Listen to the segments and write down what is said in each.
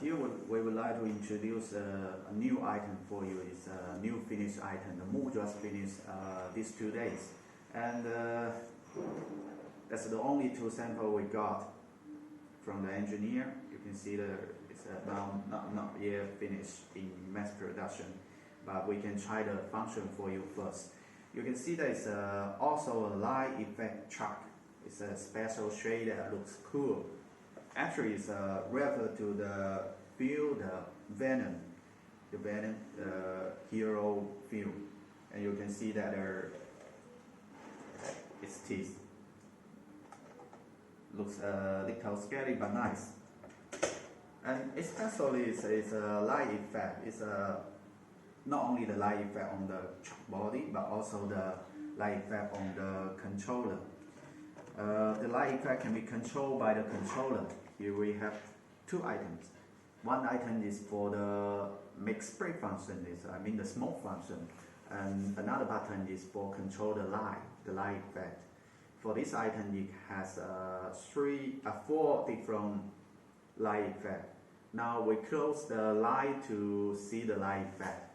Here we would like to introduce a new item for you. It's a new finish item. The mold just finished these 2 days, and that's the only 2 samples we got from the engineer. You can see it's now not yet finished in mass production, but we can try the function for you first. You can see that it's also a light effect chuck. It's a special shade that looks cool. Actually, it's referred to the field, the Venom hero field, and you can see that its teeth looks a little scary but nice. And especially it's a light effect. It's not only the light effect on the chuck body, but also the light effect on the controller. The light effect can be controlled by the controller. Here we have 2 items. One item is for the make spray function, the smoke function, and another button is for control the light effect. For this item, it has 4 different light effect. Now we close the light to see the light effect.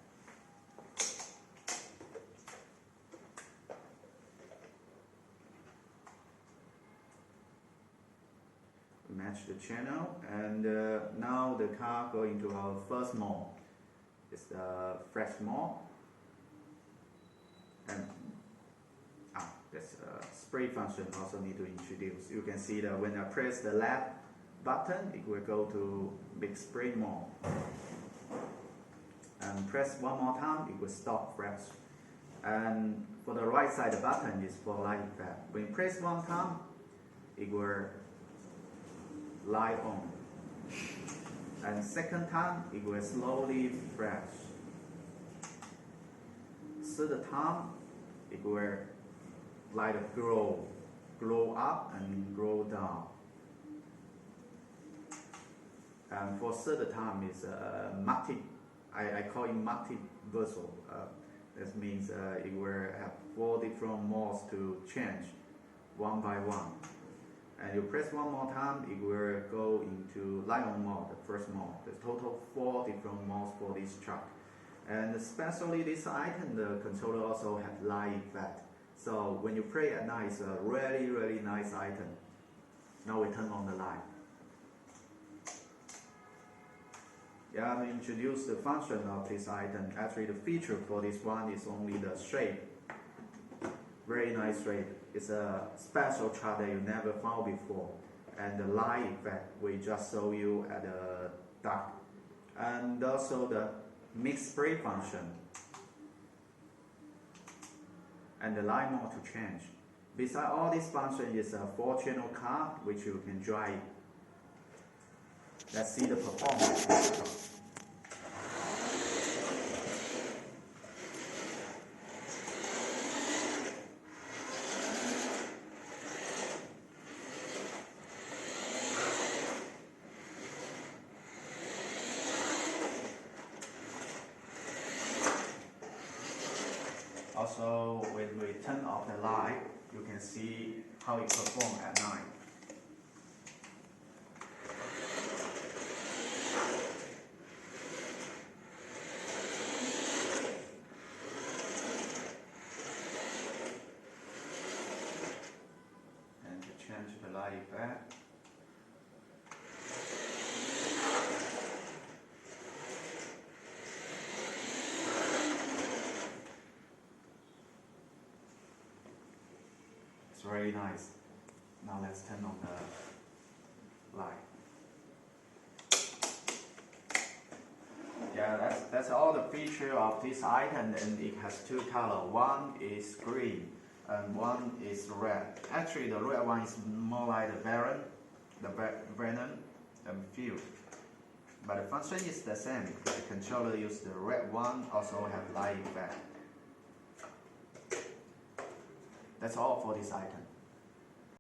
Match the channel, and now the car go into our first mode. It's the fresh mode, and this spray function also need to introduce. You can see that when I press the left button, it will go to big spray mode, and press one more time, it will stop fresh. And for the right side, the button is for light effect. When you press one time, it will light on, and second time it will slowly flash. Third time it will light glow up and glow down. And for third time is I call it multiversal. That means it will have 4 different modes to change one by one. And you press one more time, it will go into light on mode, the first mode. There's total 4 different modes for this truck. And especially this item, the controller also has light effect. So when you play at night, it's a really nice item. Now we turn on the light. Yeah, I introduce the function of this item. Actually, the feature for this one is only the shape. Very nice shape. It's a special chart that you never found before, and the light effect we just show you at the dark, and also the mix spray function, and the light mode to change. Besides all this function is a 4-channel car which you can drive. Let's see the performance of this car. Also, when we turn off the light, you can see how it performs at night. And to change the light effect, it's very nice. Now let's turn on the light. Yeah, that's all the feature of this item, and it has 2 colors. One is green and one is red. Actually, the red one is more like the Venom field. But the function is the same. The controller uses the red one, also have light effect. That's all for this item.